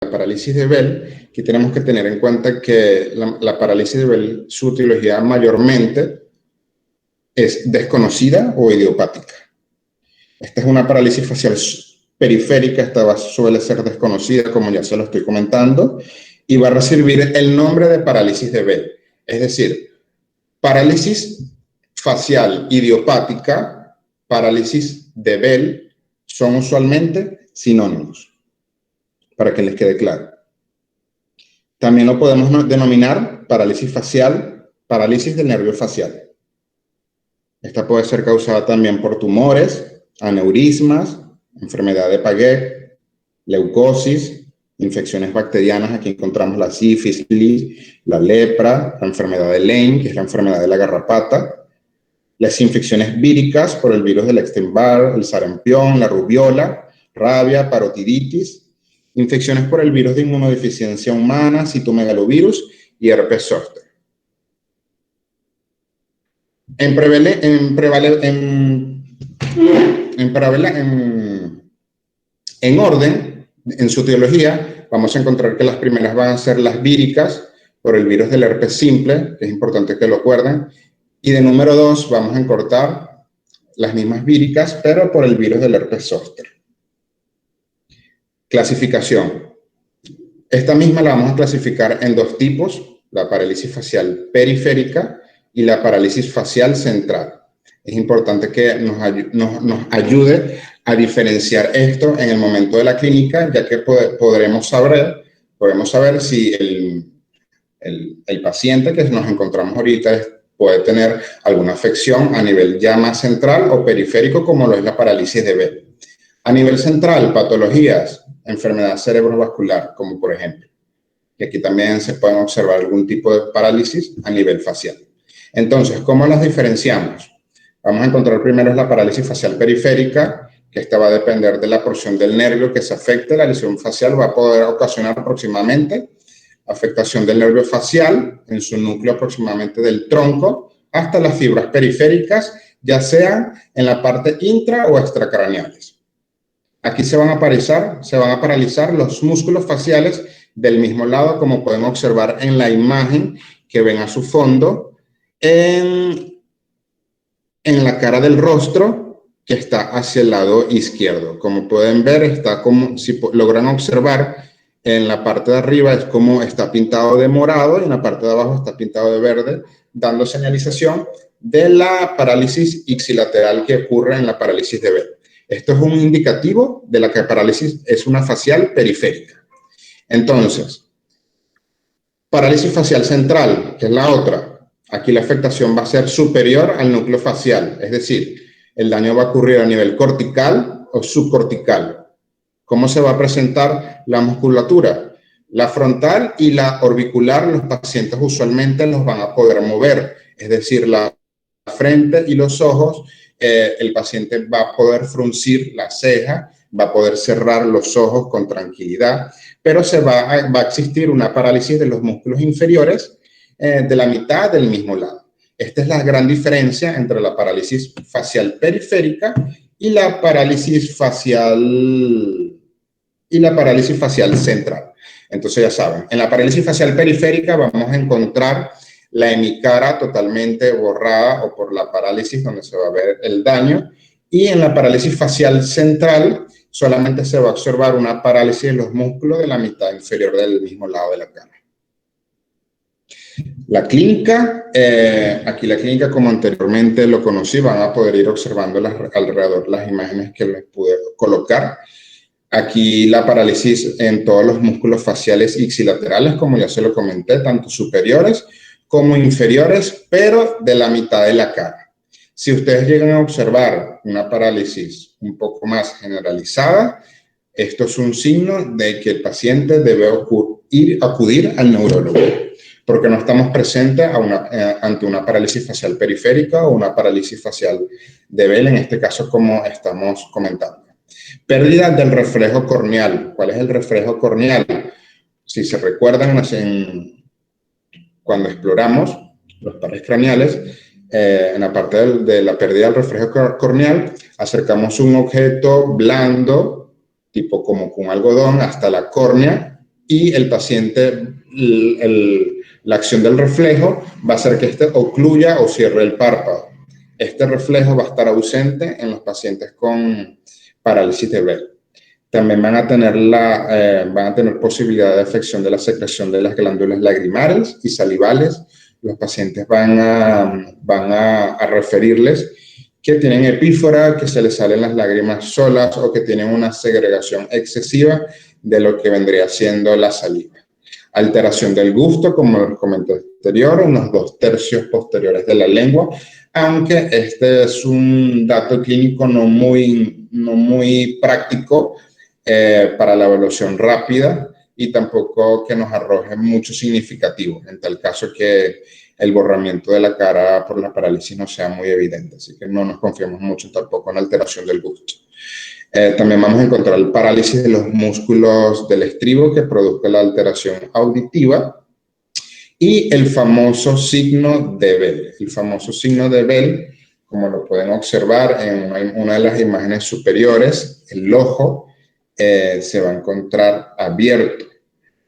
parálisis de Bell, que tenemos que tener en cuenta que la parálisis de Bell, su etiología mayormente es desconocida o idiopática. Esta es una parálisis facial periférica, esta suele ser desconocida, como ya se lo estoy comentando, y va a recibir el nombre de parálisis de Bell. Es decir, parálisis facial idiopática, parálisis de Bell, son usualmente sinónimos, para que les quede claro. También lo podemos denominar parálisis facial, parálisis del nervio facial. Esta puede ser causada también por tumores, aneurismas, enfermedad de Paget, leucosis, infecciones bacterianas. Aquí encontramos la sífilis, la lepra, la enfermedad de Lyme, que es la enfermedad de la garrapata, las infecciones víricas por el virus del Epstein-Barr, el sarampión, la rubiola, rabia, parotiditis, infecciones por el virus de inmunodeficiencia humana, citomegalovirus y herpes zóster. En orden, en su etiología, vamos a encontrar que las primeras van a ser las víricas por el virus del herpes simple, que es importante que lo recuerden, y de número 2 vamos a encontrar las mismas víricas, pero por el virus del herpes zóster. Clasificación. Esta misma la vamos a clasificar en dos tipos, la parálisis facial periférica y la parálisis facial central. Es importante que nos ayude a diferenciar esto en el momento de la clínica, ya que podremos saber si el paciente que nos encontramos ahorita puede tener alguna afección a nivel ya más central o periférico, como lo es la parálisis de Bell. A nivel central, patologías, enfermedad cerebrovascular, como por ejemplo, que aquí también se pueden observar algún tipo de parálisis a nivel facial. Entonces, ¿cómo las diferenciamos? Vamos a encontrar primero la parálisis facial periférica, que esta va a depender de la porción del nervio que se afecte. La lesión facial va a poder ocasionar aproximadamente afectación del nervio facial en su núcleo aproximadamente del tronco hasta las fibras periféricas, ya sean en la parte intra o extracraneales. Aquí se van a paralizar los músculos faciales del mismo lado, como pueden observar en la imagen que ven a su fondo, en la cara del rostro que está hacia el lado izquierdo. Como pueden ver, está como, si logran observar, en la parte de arriba es como está pintado de morado y en la parte de abajo está pintado de verde, dando señalización de la parálisis ipsilateral que ocurre en la parálisis de Bell. Esto es un indicativo de la que la parálisis es una facial periférica. Entonces, parálisis facial central, que es la otra. Aquí la afectación va a ser superior al núcleo facial, es decir, el daño va a ocurrir a nivel cortical o subcortical. ¿Cómo se va a presentar la musculatura? La frontal y la orbicular, los pacientes usualmente los van a poder mover, es decir, la frente y los ojos. El paciente va a poder fruncir la ceja, va a poder cerrar los ojos con tranquilidad, pero va a existir una parálisis de los músculos inferiores de la mitad del mismo lado. Esta es la gran diferencia entre la parálisis facial periférica y la parálisis facial central. Entonces ya saben, en la parálisis facial periférica vamos a encontrar la hemicara totalmente borrada o por la parálisis donde se va a ver el daño, y en la parálisis facial central solamente se va a observar una parálisis de los músculos de la mitad inferior del mismo lado de la cara. La clínica, aquí la clínica como anteriormente lo conocí, van a poder ir observando alrededor las imágenes que les pude colocar. Aquí la parálisis en todos los músculos faciales ipsilaterales, como ya se lo comenté, tanto superiores como inferiores, pero de la mitad de la cara. Si ustedes llegan a observar una parálisis un poco más generalizada, esto es un signo de que el paciente debe acudir al neurólogo, porque no estamos presentes ante una parálisis facial periférica o una parálisis facial de Bell, en este caso como estamos comentando. Pérdida del reflejo corneal. ¿Cuál es el reflejo corneal? Si se recuerdan, cuando exploramos los pares craneales, en la parte de la pérdida del reflejo corneal, acercamos un objeto blando, tipo como con algodón, hasta la córnea, y el paciente, la acción del reflejo va a hacer que este ocluya o cierre el párpado. Este reflejo va a estar ausente en los pacientes con parálisis de Bell. También van a tener posibilidad de afección de la secreción de las glándulas lagrimales y salivales. Los pacientes van a referirles que tienen epífora, que se les salen las lágrimas solas o que tienen una segregación excesiva de lo que vendría siendo la saliva. Alteración del gusto, como les comenté anterior, en los 2/3 posteriores de la lengua, aunque este es un dato clínico no muy práctico para la evaluación rápida y tampoco que nos arroje mucho significativo, en tal caso que el borramiento de la cara por la parálisis no sea muy evidente, así que no nos confiamos mucho tampoco en alteración del gusto. También vamos a encontrar el parálisis de los músculos del estribo que produzca la alteración auditiva y el famoso signo de Bell. El famoso signo de Bell, como lo pueden observar en una de las imágenes superiores, el ojo se va a encontrar abierto.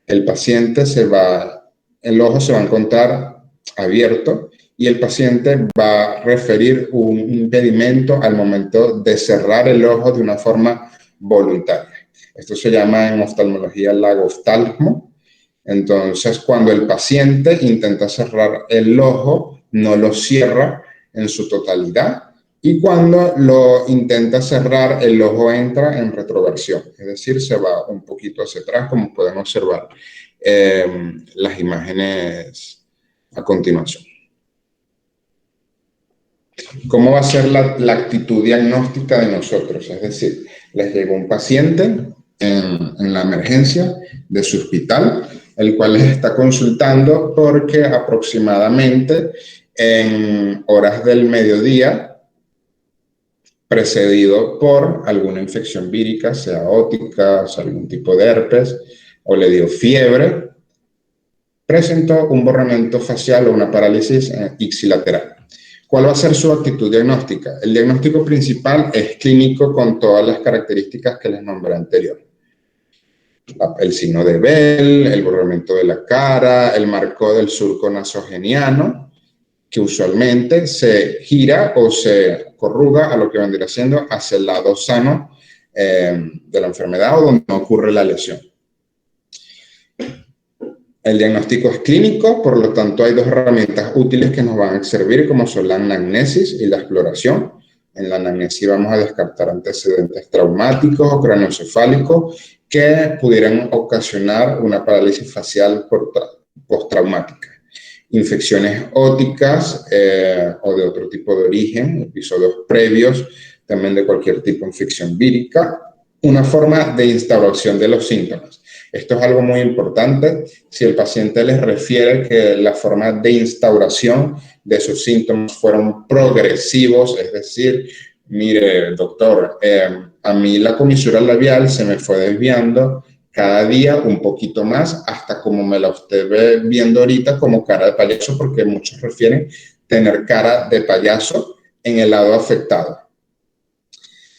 El ojo se va a encontrar abierto y el paciente va a referir un impedimento al momento de cerrar el ojo de una forma voluntaria. Esto se llama en oftalmología lagoftalmo. Entonces, cuando el paciente intenta cerrar el ojo, no lo cierra en su totalidad. Y cuando lo intenta cerrar, el ojo entra en retroversión, es decir, se va un poquito hacia atrás, como pueden observar las imágenes a continuación. ¿Cómo va a ser la actitud diagnóstica de nosotros? Es decir, les llegó un paciente en la emergencia de su hospital, el cual les está consultando porque aproximadamente en horas del mediodía, precedido por alguna infección vírica, sea ótica, sea algún tipo de herpes, o le dio fiebre, presentó un borramiento facial o una parálisis ipsilateral. ¿Cuál va a ser su actitud diagnóstica? El diagnóstico principal es clínico con todas las características que les nombré anterior. El signo de Bell, el borramiento de la cara, el marco del surco nasogeniano, que usualmente se gira o se corruga a lo que vendría siendo hacia el lado sano de la enfermedad o donde no ocurre la lesión. El diagnóstico es clínico, por lo tanto hay dos herramientas útiles que nos van a servir, como son la anamnesis y la exploración. En la anamnesis vamos a descartar antecedentes traumáticos o craneoencefálicos que pudieran ocasionar una parálisis facial postraumática. Infecciones óticas o de otro tipo de origen, episodios previos, también de cualquier tipo de infección vírica, una forma de instauración de los síntomas. Esto es algo muy importante. Si el paciente les refiere que la forma de instauración de sus síntomas fueron progresivos, es decir, mire, doctor, a mí la comisura labial se me fue desviando cada día un poquito más, hasta como me la usted ve viendo ahorita como cara de payaso, porque muchos refieren tener cara de payaso en el lado afectado.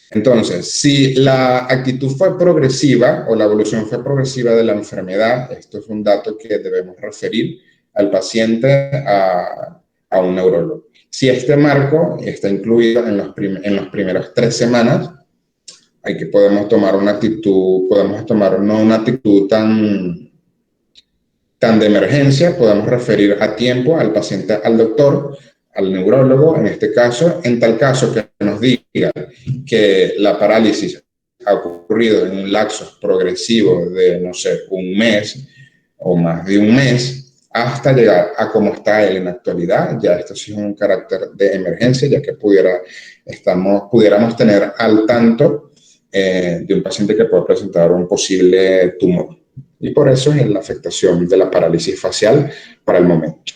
Entonces, si la actitud fue progresiva o la evolución fue progresiva de la enfermedad, esto es un dato que debemos referir al paciente a un neurólogo. Si este marco está incluido en las primeras 3 semanas, podemos tomar una actitud, no una actitud tan de emergencia, podemos referir a tiempo al paciente, al doctor, al neurólogo, en este caso, en tal caso que nos diga que la parálisis ha ocurrido en un lapso progresivo de, no sé, un mes o más de un mes, hasta llegar a cómo está él en la actualidad. Ya esto sí es un carácter de emergencia, ya que pudiéramos tener al tanto de un paciente que puede presentar un posible tumor. Y por eso es la afectación de la parálisis facial para el momento.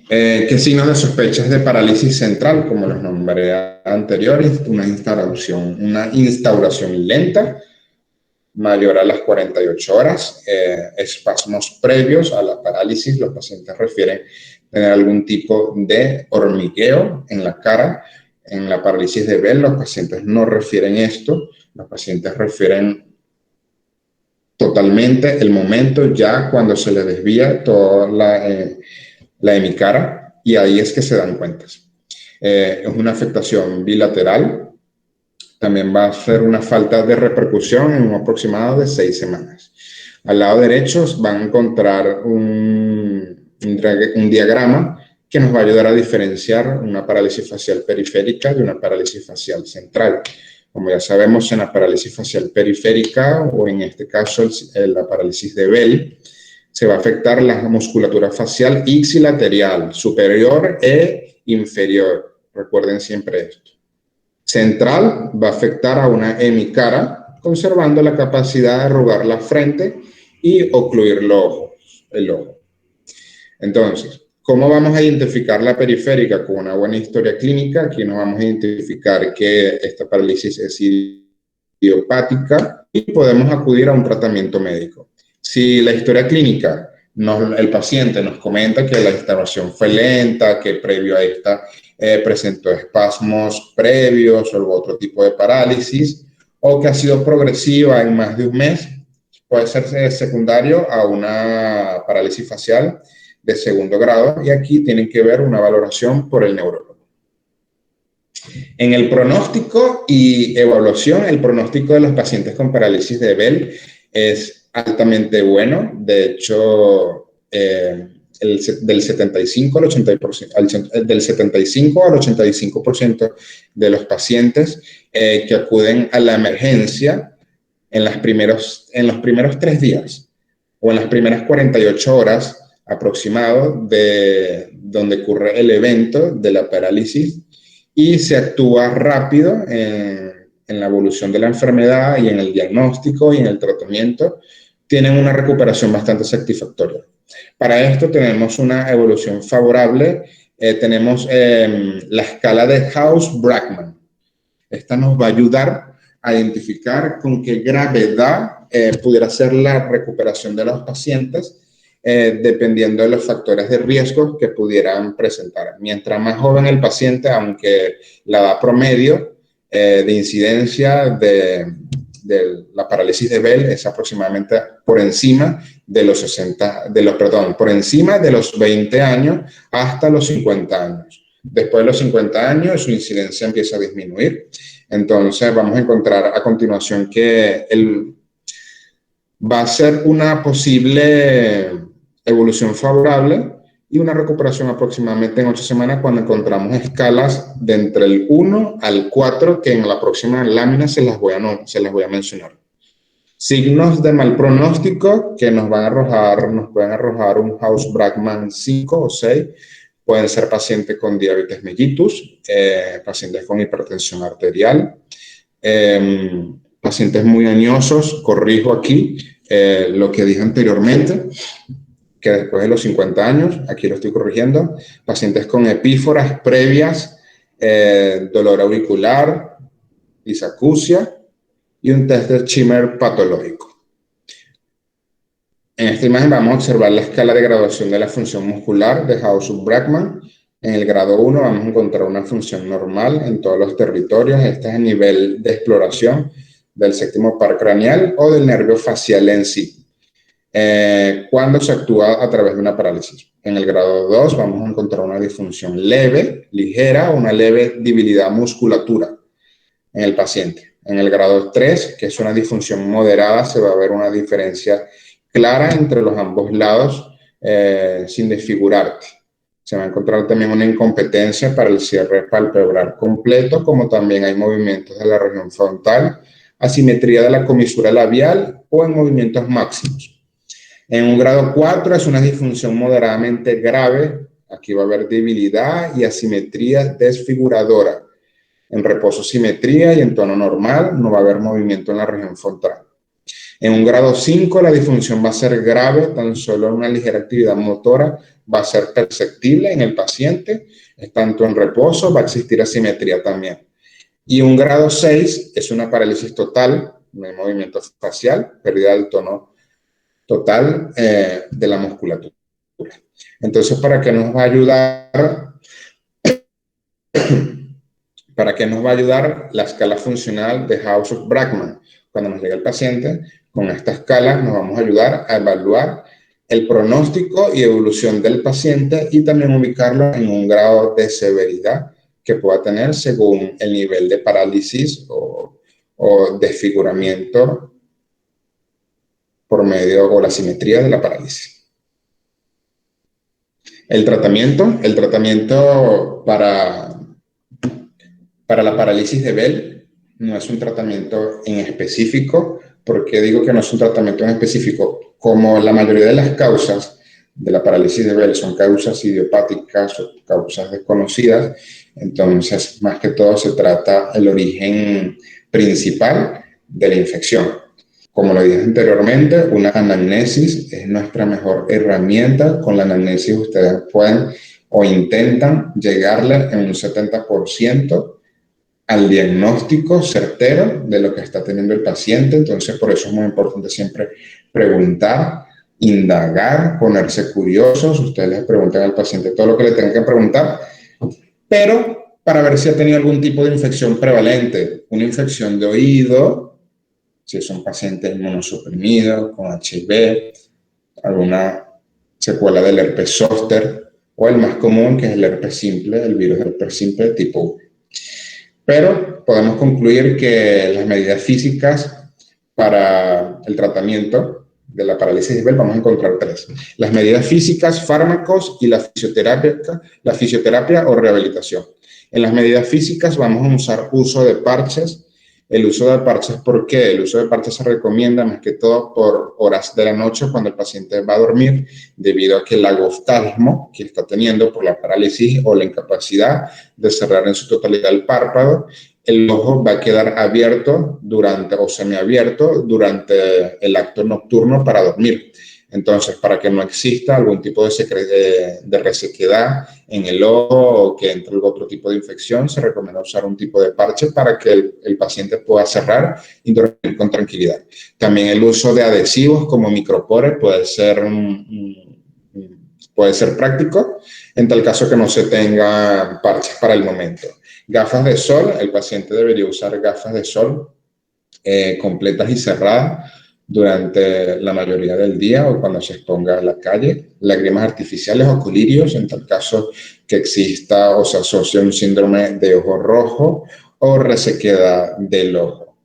¿Qué signos de sospechas de parálisis central? Como los nombré anteriores, una instauración lenta, mayor a las 48 horas, espasmos previos a la parálisis. Los pacientes refieren tener algún tipo de hormigueo en la cara. En la parálisis de Bell, los pacientes no refieren esto. Los pacientes refieren totalmente el momento ya cuando se le desvía toda la hemicara, y ahí es que se dan cuentas. Es una afectación bilateral. También va a ser una falta de repercusión en un aproximado de 6 semanas. Al lado derecho van a encontrar un diagrama que nos va a ayudar a diferenciar una parálisis facial periférica de una parálisis facial central. Como ya sabemos, en la parálisis facial periférica, o en este caso la parálisis de Bell, se va a afectar la musculatura facial ipsilateral, superior e inferior. Recuerden siempre esto. Central va a afectar a una hemicara, conservando la capacidad de arrugar la frente y ocluir el ojo. Entonces, ¿cómo vamos a identificar la periférica? Con una buena historia clínica. Aquí nos vamos a identificar que esta parálisis es idiopática y podemos acudir a un tratamiento médico. Si la historia clínica, el paciente nos comenta que la instalación fue lenta, que previo a esta presentó espasmos previos o otro tipo de parálisis, o que ha sido progresiva en más de un mes, puede ser secundario a una parálisis facial de segundo grado, y aquí tienen que ver una valoración por el neurólogo. En el pronóstico y evaluación, el pronóstico de los pacientes con parálisis de Bell es altamente bueno. De hecho, del 75 al 80%, del 75 al 85% de los pacientes que acuden a la emergencia en los primeros 3 días o en las primeras 48 horas aproximado de donde ocurre el evento de la parálisis, y se actúa rápido en la evolución de la enfermedad y en el diagnóstico y en el tratamiento, tienen una recuperación bastante satisfactoria. Para esto tenemos una evolución favorable. Tenemos la escala de House-Brackmann. Esta nos va a ayudar a identificar con qué gravedad pudiera ser la recuperación de los pacientes, dependiendo de los factores de riesgo que pudieran presentar. Mientras más joven el paciente, aunque la edad promedio de incidencia de la parálisis de Bell es aproximadamente por encima de los 20 años hasta los 50 años. Después de los 50 años, su incidencia empieza a disminuir. Entonces, vamos a encontrar a continuación que va a ser una posible evolución favorable y una recuperación aproximadamente en 8 semanas, cuando encontramos escalas de entre el 1 al 4, que en la próxima lámina se las voy a mencionar. Signos de mal pronóstico que nos pueden arrojar un House-Brackmann 5 o 6. Pueden ser pacientes con diabetes mellitus, pacientes con hipertensión arterial, pacientes muy añosos. Corrijo aquí lo que dije anteriormente, que después de los 50 años, aquí lo estoy corrigiendo, pacientes con epíforas previas, dolor auricular, disacusia y un test de Schimmer patológico. En esta imagen vamos a observar la escala de graduación de la función muscular de House-Brackmann. En el grado 1 vamos a encontrar una función normal en todos los territorios. Este es el nivel de exploración del séptimo par craneal o del nervio facial en sí, cuando se actúa a través de una parálisis. En el grado 2 vamos a encontrar una disfunción leve, ligera, o una leve debilidad musculatura en el paciente. En el grado 3, que es una disfunción moderada, se va a ver una diferencia clara entre los ambos lados, sin desfigurarte. Se va a encontrar también una incompetencia para el cierre palpebral completo, como también hay movimientos de la región frontal, asimetría de la comisura labial o en movimientos máximos. En un grado 4 es una disfunción moderadamente grave. Aquí va a haber debilidad y asimetría desfiguradora. En reposo, simetría, y en tono normal no va a haber movimiento en la región frontal. En un grado 5 la disfunción va a ser grave, tan solo una ligera actividad motora va a ser perceptible en el paciente, tanto en reposo va a existir asimetría también. Y un grado 6 es una parálisis total, no hay movimiento facial, pérdida del tono total de la musculatura. Entonces, ¿para qué nos va a ayudar? ¿Para qué nos va a ayudar la escala funcional de House-Brackmann? Cuando nos llega el paciente, Con esta escala nos vamos a ayudar a evaluar el pronóstico y evolución del paciente y también ubicarlo en un grado de severidad que pueda tener según el nivel de parálisis o desfiguramiento por medio o la simetría de la parálisis. El tratamiento para la parálisis de Bell no es un tratamiento en específico. ¿Por qué digo que no es un tratamiento en específico? Como la mayoría de las causas de la parálisis de Bell son causas idiopáticas o causas desconocidas, entonces más que todo se trata el origen principal de la infección. Como lo dije anteriormente, una anamnesis es nuestra mejor herramienta. Con la anamnesis ustedes pueden o intentan llegarle en un 70% al diagnóstico certero de lo que está teniendo el paciente. Entonces, por eso es muy importante siempre preguntar, indagar, ponerse curiosos. Ustedes les preguntan al paciente todo lo que le tengan que preguntar, pero para ver si ha tenido algún tipo de infección prevalente, una infección de oído, si son pacientes inmunosuprimidos, con HIV, alguna secuela del herpes zóster, o el más común, que es el herpes simple, el virus del herpes simple tipo 1. Pero podemos concluir que las medidas físicas para el tratamiento de la parálisis de Bell vamos a encontrar tres. Las medidas físicas, fármacos y la fisioterapia o rehabilitación. En las medidas físicas vamos a usar uso de parches. El uso de parches, ¿por qué? El uso de parches se recomienda más que todo por horas de la noche cuando el paciente va a dormir, debido a que el agoftalmo que está teniendo por la parálisis o la incapacidad de cerrar en su totalidad el párpado, el ojo va a quedar abierto o semiabierto durante el acto nocturno para dormir. Entonces, para que no exista algún tipo de resequedad en el ojo o que entre otro tipo de infección, se recomienda usar un tipo de parche para que el paciente pueda cerrar y dormir con tranquilidad. También el uso de adhesivos como micropores puede ser práctico en tal caso que no se tenga parches para el momento. Gafas de sol, el paciente debería usar gafas de sol completas y cerradas durante la mayoría del día o cuando se exponga a la calle. Lágrimas artificiales o colirios en tal caso que exista o se asocie un síndrome de ojo rojo o resequedad del ojo.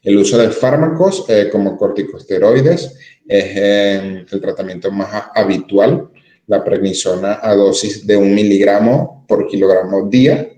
El uso de fármacos como corticosteroides es el tratamiento más habitual. La prednisona a dosis de 1 miligramo por kilogramo día.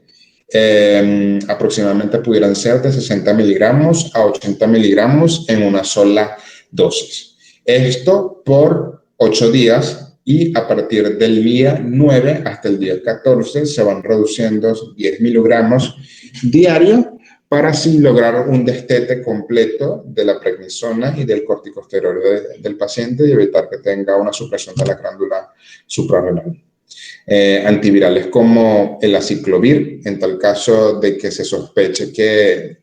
Aproximadamente pudieran ser de 60 miligramos a 80 miligramos en una sola dosis. Esto por 8 días y a partir del día 9 hasta el día 14 se van reduciendo 10 miligramos diarios para así lograr un destete completo de la prednisona y del corticosteroide del paciente y evitar que tenga una supresión de la glándula suprarrenal. Antivirales como el aciclovir, en tal caso de que se sospeche que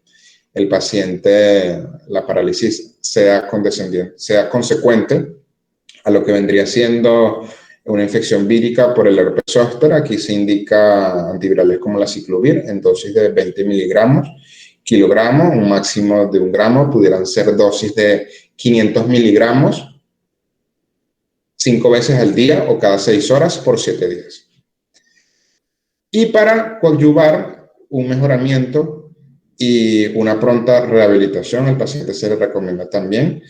el paciente, la parálisis sea consecuente a lo que vendría siendo una infección vírica por el herpes zóster. Aquí se indica antivirales como el aciclovir en dosis de 20 miligramos kilogramo, un máximo de 1 gramo, pudieran ser dosis de 500 miligramos 5 veces al día o cada 6 horas por 7 días. Y para coadyuvar un mejoramiento y una pronta rehabilitación, al paciente se le recomienda también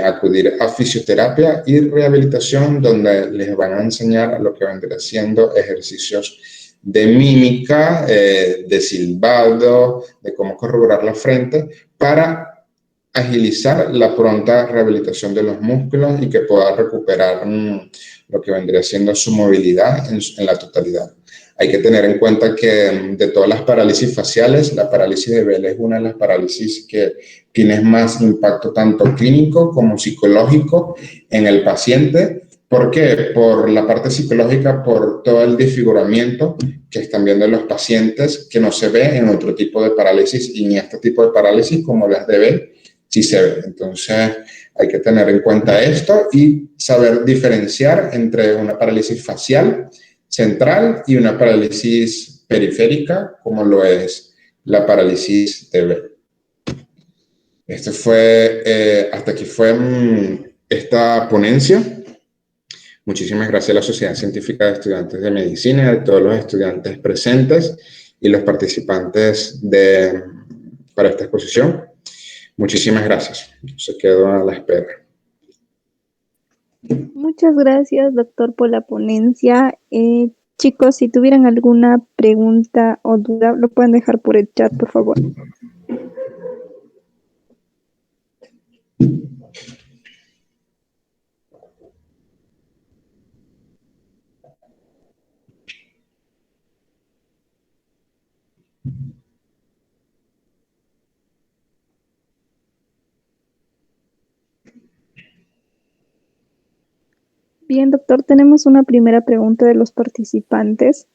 acudir a fisioterapia y rehabilitación, donde les van a enseñar lo que vendrá siendo ejercicios de mímica, de silbado, de cómo corroborar la frente, para agilizar la pronta rehabilitación de los músculos y que pueda recuperar lo que vendría siendo su movilidad en la totalidad. Hay que tener en cuenta que de todas las parálisis faciales, la parálisis de Bell es una de las parálisis que tiene más impacto tanto clínico como psicológico en el paciente. ¿Por qué? Por la parte psicológica, por todo el desfiguramiento que están viendo los pacientes, que no se ve en otro tipo de parálisis, y en este tipo de parálisis como las de Bell sí se ve. Entonces hay que tener en cuenta esto y saber diferenciar entre una parálisis facial central y una parálisis periférica, como lo es la parálisis de Bell. Hasta aquí fue esta ponencia. Muchísimas gracias a la Sociedad Científica de Estudiantes de Medicina, a todos los estudiantes presentes y los participantes para esta exposición. Muchísimas gracias. Se quedó a la espera. Muchas gracias, doctor, por la ponencia. Chicos, si tuvieran alguna pregunta o duda, lo pueden dejar por el chat, por favor. Bien, doctor, tenemos una primera pregunta de los participantes.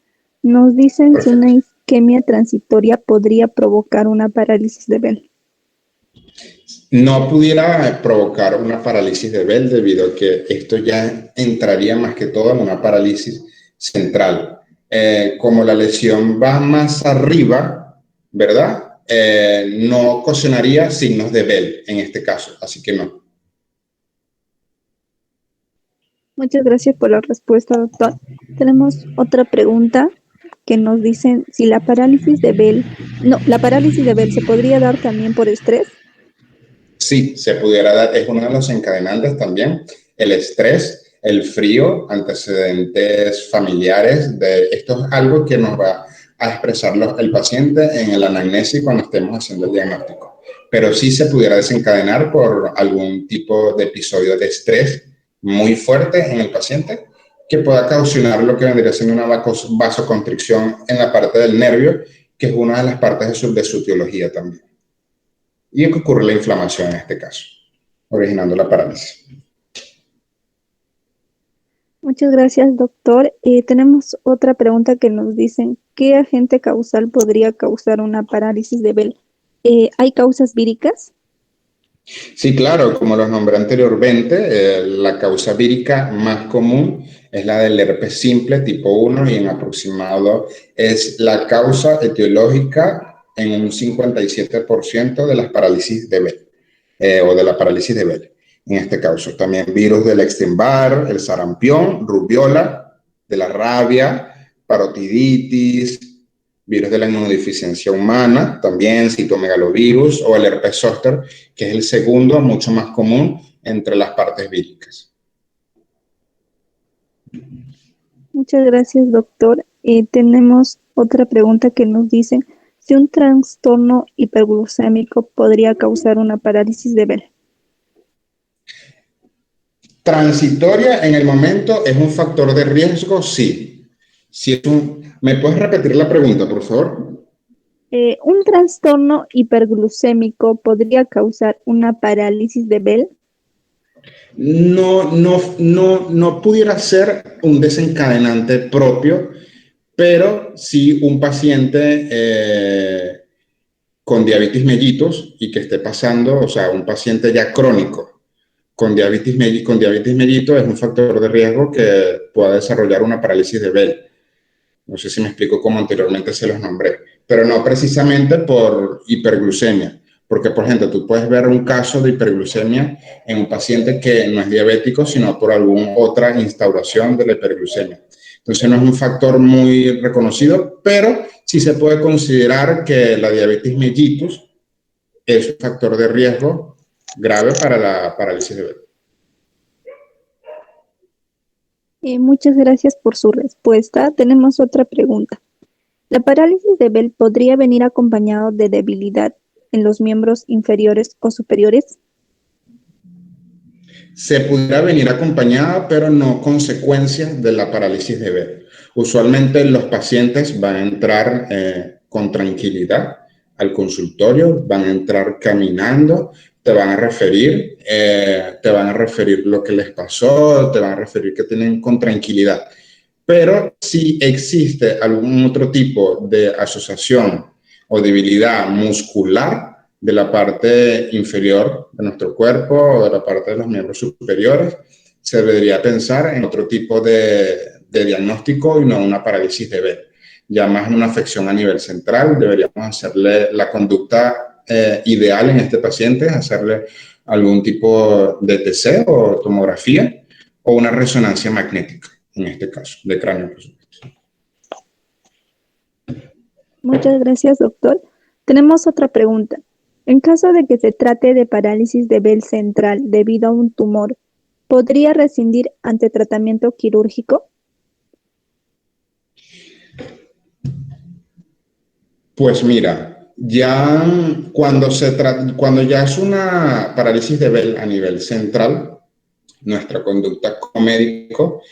Nos dicen si una isquemia transitoria podría provocar una parálisis de Bell. No pudiera provocar una parálisis de Bell debido a que esto ya entraría más que todo en una parálisis central. Como la lesión va más arriba, ¿verdad? No ocasionaría signos de Bell en este caso, así que no. Muchas gracias por la respuesta, doctor. Tenemos otra pregunta que nos dicen si la parálisis de Bell, la parálisis de Bell se podría dar también por estrés. Sí, se pudiera dar, es uno de los encadenantes también, el estrés, el frío, antecedentes familiares, esto es algo que nos va a expresar el paciente en el anamnesis cuando estemos haciendo el diagnóstico. Pero sí se pudiera desencadenar por algún tipo de episodio de estrés muy fuerte en el paciente que pueda causar lo que vendría siendo una vasoconstricción en la parte del nervio, que es una de las partes de su etiología también. Y que ocurre la inflamación en este caso, originando la parálisis. Muchas gracias, doctor. Tenemos otra pregunta que nos dicen, ¿qué agente causal podría causar una parálisis de Bell? ¿Hay causas víricas? Sí, claro, como los nombré anteriormente, la causa vírica más común es la del herpes simple tipo 1 y en aproximado es la causa etiológica en un 57% de las parálisis de Bell o de la parálisis de Bell. En este caso, también virus del Epstein-Barr, el sarampión, rubiola, de la rabia, parotiditis, virus de la inmunodeficiencia humana, también citomegalovirus o el herpes zóster, que es el segundo, mucho más común entre las partes víricas. Muchas gracias, doctor. Tenemos otra pregunta que nos dice si un trastorno hiperglucémico podría causar una parálisis de Bell. Transitoria en el momento es un factor de riesgo, sí. ¿Me puedes repetir la pregunta, por favor? ¿Un trastorno hiperglucémico podría causar una parálisis de Bell? No pudiera ser un desencadenante propio, pero sí un paciente con diabetes mellitus y que esté pasando, o sea, un paciente ya crónico con diabetes mellitus es un factor de riesgo que pueda desarrollar una parálisis de Bell. No sé si me explico como anteriormente se los nombré, pero no precisamente por hiperglucemia, porque por ejemplo tú puedes ver un caso de hiperglucemia en un paciente que no es diabético, sino por alguna otra instauración de la hiperglucemia. Entonces no es un factor muy reconocido, pero sí se puede considerar que la diabetes mellitus es un factor de riesgo grave para la parálisis de Bell. Muchas gracias por su respuesta. Tenemos otra pregunta. ¿La parálisis de Bell podría venir acompañado de debilidad en los miembros inferiores o superiores? Se pudiera venir acompañada, pero no consecuencia de la parálisis de Bell. Usualmente los pacientes van a entrar con tranquilidad al consultorio, van a entrar caminando, te van a referir lo que les pasó, te van a referir que tienen con tranquilidad. Pero si existe algún otro tipo de asociación o debilidad muscular de la parte inferior de nuestro cuerpo o de la parte de los miembros superiores, se debería pensar en otro tipo de diagnóstico y no una parálisis de Bell. Ya más en una afección a nivel central, deberíamos hacerle la conducta ideal en este paciente es hacerle algún tipo de TC o tomografía o una resonancia magnética, en este caso, de cráneo, por supuesto. Muchas gracias, doctor. Tenemos otra pregunta. En caso de que se trate de parálisis de Bell central debido a un tumor, ¿podría rescindir ante tratamiento quirúrgico? Pues mira, ya cuando ya es una parálisis de Bell a nivel central, nuestra conducta como médico,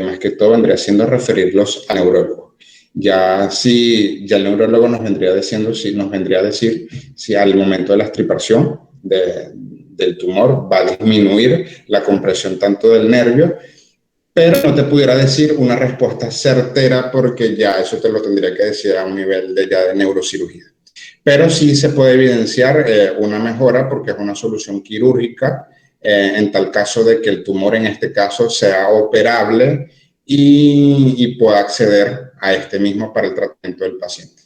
más que todo, vendría siendo referirlos al neurólogo. Ya el neurólogo nos vendría diciendo, nos vendría a decir si al momento de la extirpación del tumor va a disminuir la compresión tanto del nervio, pero no te pudiera decir una respuesta certera porque ya eso te lo tendría que decir a un nivel de neurocirugía. Pero sí se puede evidenciar una mejora porque es una solución quirúrgica en tal caso de que el tumor en este caso sea operable y pueda acceder a este mismo para el tratamiento del paciente.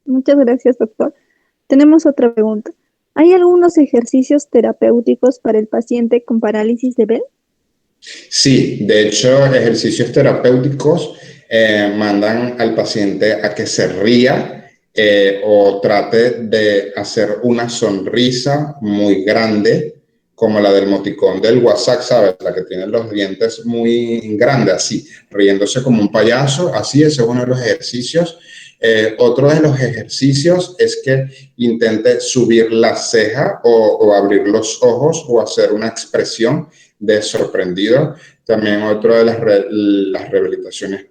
Muchas gracias, doctor. Tenemos otra pregunta. ¿Hay algunos ejercicios terapéuticos para el paciente con parálisis de Bell? Sí, de hecho, ejercicios terapéuticos mandan al paciente a que se ría o trate de hacer una sonrisa muy grande, como la del emoticón del WhatsApp, ¿sabes? La que tiene los dientes muy grandes, así, riéndose como un payaso, así, ese es uno de los ejercicios. Otro de los ejercicios es que intente subir la ceja o abrir los ojos o hacer una expresión de sorprendido. También otra de las rehabilitaciones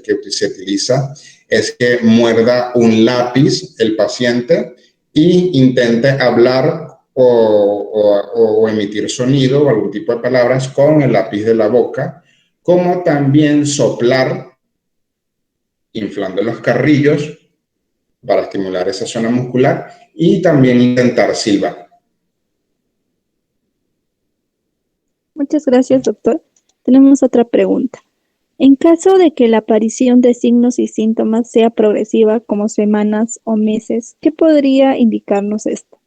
que se utiliza es que muerda un lápiz el paciente e intente hablar o emitir sonido o algún tipo de palabras con el lápiz de la boca, como también soplar inflando los carrillos para estimular esa zona muscular y también intentar silbar. Muchas gracias, doctor. Tenemos otra pregunta. En caso de que la aparición de signos y síntomas sea progresiva, como semanas o meses, ¿qué podría indicarnos esto?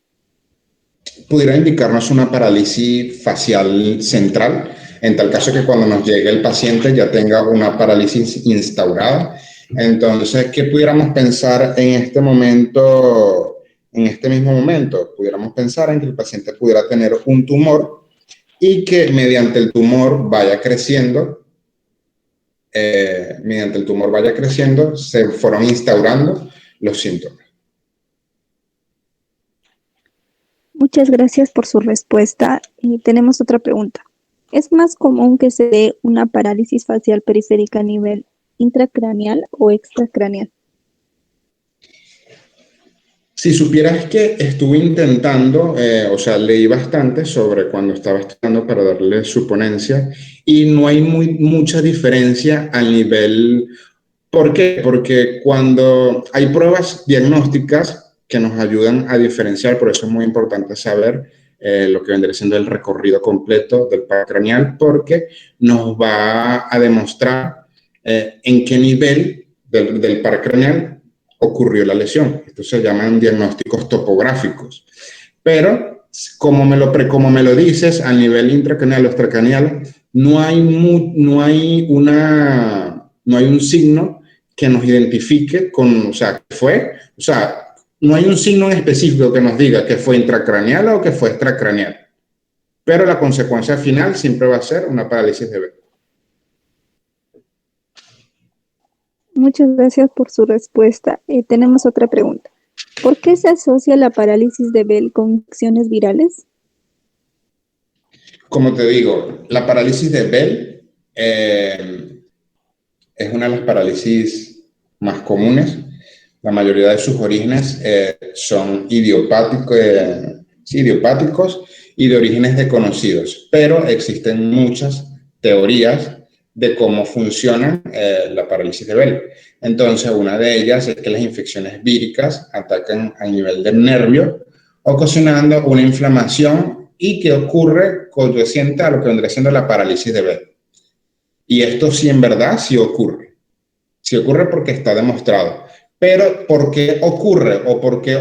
Pudiera indicarnos una parálisis facial central, en tal caso que cuando nos llegue el paciente ya tenga una parálisis instaurada. Entonces, ¿qué pudiéramos pensar en este momento, en este mismo momento? Pudiéramos pensar en que el paciente pudiera tener un tumor y que mediante el tumor vaya creciendo, se fueron instaurando los síntomas. Muchas gracias por su respuesta. Y tenemos otra pregunta. ¿Es más común que se dé una parálisis facial periférica a nivel intracraneal o extracraneal? Si supieras que estuve intentando, leí bastante sobre cuando estaba estudiando para darle su ponencia y no hay mucha diferencia al nivel. ¿Por qué? Porque cuando hay pruebas diagnósticas que nos ayudan a diferenciar, por eso es muy importante saber lo que vendría siendo el recorrido completo del par craneal, porque nos va a demostrar en qué nivel del par craneal ocurrió la lesión. Estos se llaman diagnósticos topográficos. Pero, como me lo dices, a nivel intracraneal o extracraneal, no hay un signo que nos identifique no hay un signo en específico que nos diga que fue intracraneal o que fue extracraneal. Pero la consecuencia final siempre va a ser una parálisis de Bell. Muchas gracias por su respuesta. Tenemos otra pregunta. ¿Por qué se asocia la parálisis de Bell con infecciones virales? Como te digo, la parálisis de Bell es una de las parálisis más comunes. La mayoría de sus orígenes son idiopáticos y de orígenes desconocidos, pero existen muchas teorías de cómo funciona la parálisis de Bell. Entonces, una de ellas es que las infecciones víricas atacan a nivel del nervio, ocasionando una inflamación y que ocurre conduciente a lo que vendría siendo la parálisis de Bell. Y esto sí, en verdad, sí ocurre. Sí ocurre porque está demostrado Pero ¿por qué ocurre o por qué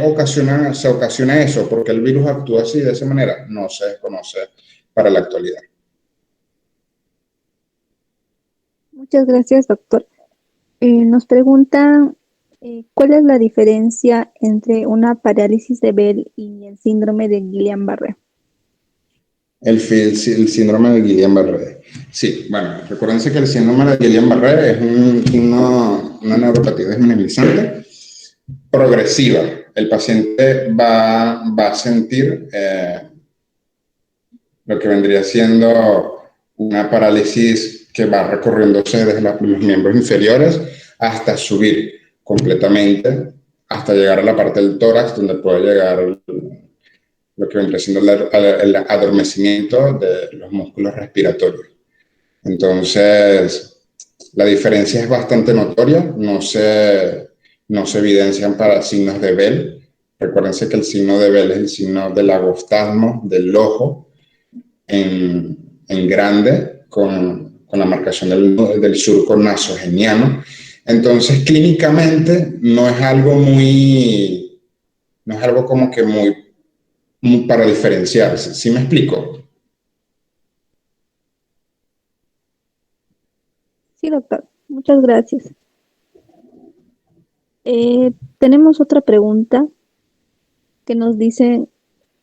se ocasiona eso? ¿Por qué el virus actúa así, de esa manera? No se desconoce para la actualidad. Muchas gracias, doctor. Nos preguntan ¿cuál es la diferencia entre una parálisis de Bell y el síndrome de Guillain-Barré? El síndrome de Guillain-Barré. Sí, bueno, recuérdense que el síndrome de Guillain-Barré es una neuropatía desminimizante progresiva. El paciente va a sentir lo que vendría siendo una parálisis que va recorriéndose desde los miembros inferiores hasta subir completamente, hasta llegar a la parte del tórax, donde puede llegar lo que vendría siendo el adormecimiento de los músculos respiratorios. Entonces, la diferencia es bastante notoria, no se evidencian para signos de Bell. Recuérdense que el signo de Bell es el signo del agoftalmo, del ojo, en grande, con la marcación del surco nasogeniano. Entonces, clínicamente, no es algo como que muy para diferenciarse. ¿Sí me explico? Sí, doctor. Muchas gracias. Tenemos otra pregunta que nos dice,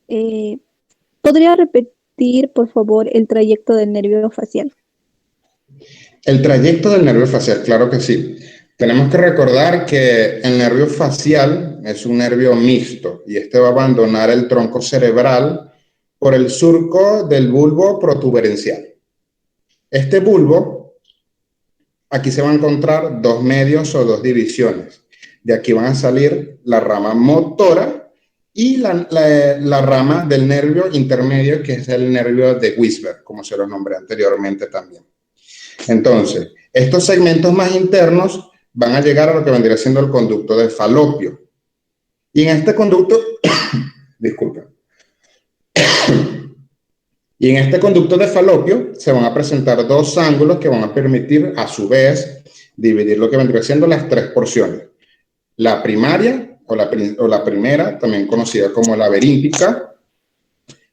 eh, ¿podría repetir, por favor, el trayecto del nervio facial? El trayecto del nervio facial, claro que sí. Tenemos que recordar que el nervio facial es un nervio mixto y este va a abandonar el tronco cerebral por el surco del bulbo protuberencial. Este bulbo, aquí se van a encontrar dos medios o dos divisiones. De aquí van a salir la rama motora y la rama del nervio intermedio, que es el nervio de Wisber, como se lo nombré anteriormente también. Entonces, estos segmentos más internos van a llegar a lo que vendría siendo el conducto de Falopio. Y en este conducto, disculpen, y en este conducto de Falopio se van a presentar dos ángulos que van a permitir, a su vez, dividir lo que vendría siendo las tres porciones. La primaria o la primera, también conocida como laberíntica,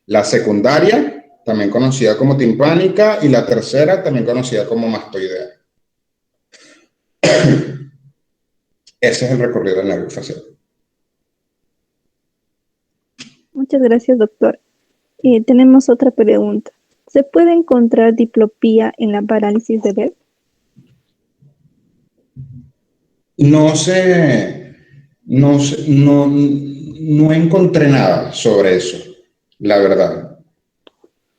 la secundaria, también conocida como timpánica, y la tercera, también conocida como mastoidea. Ese es el recorrido del nervio facial. Muchas gracias, doctor. Tenemos otra pregunta. ¿Se puede encontrar diplopía en la parálisis de Bell? No encontré nada sobre eso, la verdad.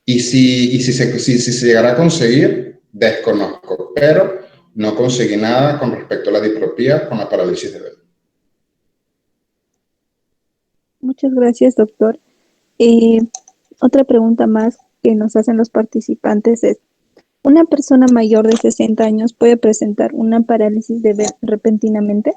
Y si se llegara a conseguir, desconozco, pero no conseguí nada con respecto a la diplopía con la parálisis de Bell. Muchas gracias, doctor. Otra pregunta más que nos hacen los participantes es, ¿una persona mayor de 60 años puede presentar una parálisis de Bell repentinamente?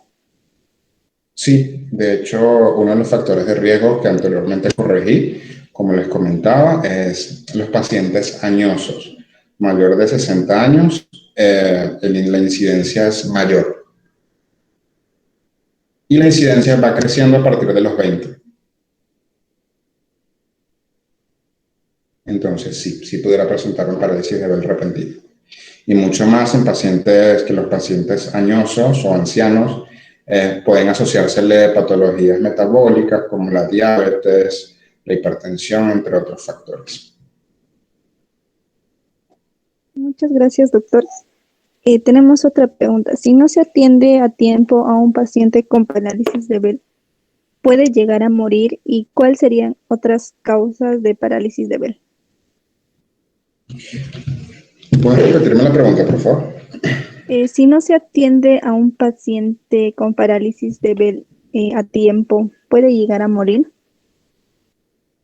Sí, de hecho, uno de los factores de riesgo que anteriormente corregí, como les comentaba, es los pacientes añosos. Mayor de 60 años, la incidencia es mayor. Y la incidencia va creciendo a partir de los 20. Entonces, sí pudiera presentar una parálisis de Bell repentina. Y mucho más en pacientes, que los pacientes añosos o ancianos pueden asociársele patologías metabólicas como la diabetes, la hipertensión, entre otros factores. Muchas gracias, doctor. Tenemos otra pregunta. Si no se atiende a tiempo a un paciente con parálisis de Bell, ¿puede llegar a morir? ¿Y cuáles serían otras causas de parálisis de Bell? ¿Puedes repetirme la pregunta, por favor? Si no se atiende a un paciente con parálisis de Bell a tiempo, ¿puede llegar a morir?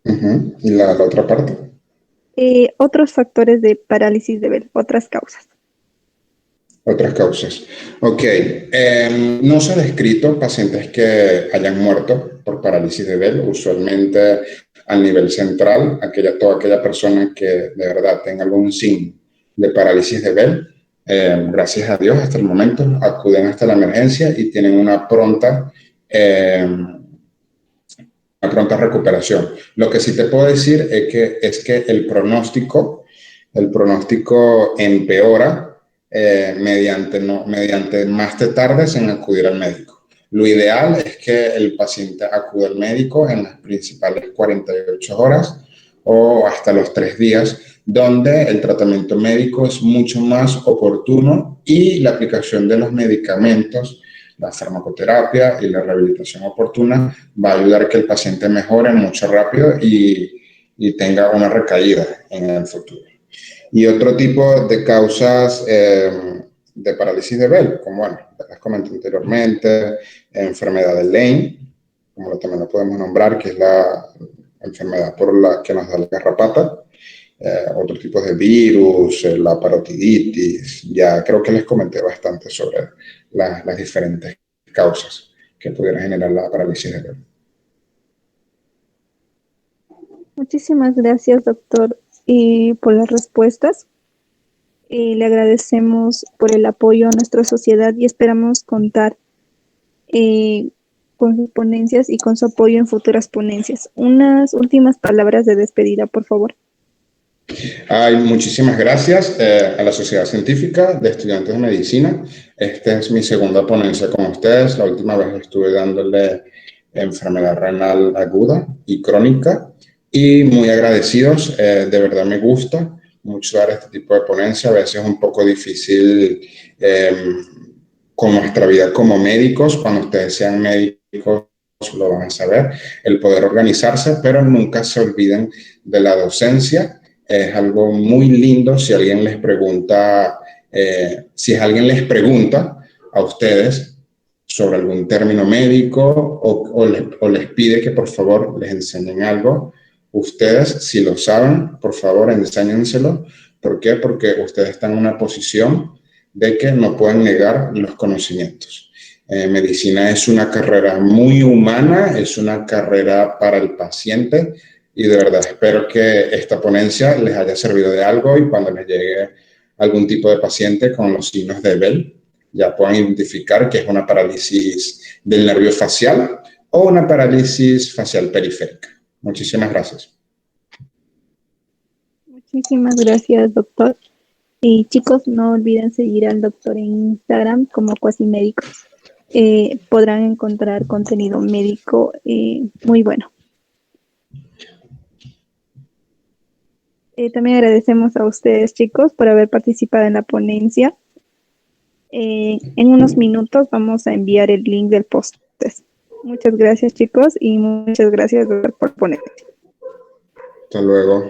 ¿Y la otra parte? Otros factores de parálisis de Bell, otras causas. Otras causas. Ok. No se ha descrito pacientes que hayan muerto por parálisis de Bell. Usualmente a nivel central, toda aquella persona que de verdad tenga algún signo de parálisis de Bell gracias a Dios, hasta el momento, acuden hasta la emergencia y tienen una pronta recuperación. Lo que sí te puedo decir es que el pronóstico empeora mediante más te tardes en acudir al médico. Lo ideal es que el paciente acuda al médico en las principales 48 horas o hasta los 3 días, donde el tratamiento médico es mucho más oportuno y la aplicación de los medicamentos, la farmacoterapia y la rehabilitación oportuna va a ayudar a que el paciente mejore mucho rápido y tenga una recaída en el futuro. Y otro tipo de causas de parálisis de Bell, como bueno, les comenté anteriormente, enfermedad de Lyme, como también lo podemos nombrar, que es la enfermedad por la que nos da la garrapata, otros tipos de virus, la parotiditis, ya creo que les comenté bastante sobre las diferentes causas que pudieran generar la parálisis de Bell. Muchísimas gracias, doctor, por las respuestas. Le agradecemos por el apoyo a nuestra sociedad y esperamos contar eh, con sus ponencias y con su apoyo en futuras ponencias. Unas últimas palabras de despedida, por favor. Muchísimas gracias a la Sociedad Científica de Estudiantes de Medicina. Esta es mi segunda ponencia con ustedes. La última vez estuve dándole enfermedad renal aguda y crónica y muy agradecidos. De verdad me gusta mucho dar este tipo de ponencia. A veces es un poco difícil con nuestra vida como médicos. Cuando ustedes sean médicos lo van a saber, el poder organizarse, pero nunca se olviden de la docencia. Es algo muy lindo si alguien les pregunta, a ustedes sobre algún término médico o les pide que por favor les enseñen algo. Ustedes, si lo saben, por favor, enséñenselo. ¿Por qué? Porque ustedes están en una posición de que no pueden negar los conocimientos. Medicina es una carrera muy humana, es una carrera para el paciente. Y de verdad espero que esta ponencia les haya servido de algo y cuando les llegue algún tipo de paciente con los signos de Bell, ya puedan identificar que es una parálisis del nervio facial o una parálisis facial periférica. Muchísimas gracias. Muchísimas gracias, doctor. Y chicos, no olviden seguir al doctor en Instagram como Cuasimédicos. Podrán encontrar contenido médico muy bueno. También agradecemos a ustedes, chicos, por haber participado en la ponencia. En unos minutos vamos a enviar el link del post. Muchas gracias, chicos, y muchas gracias, doctor, por poner. Hasta luego.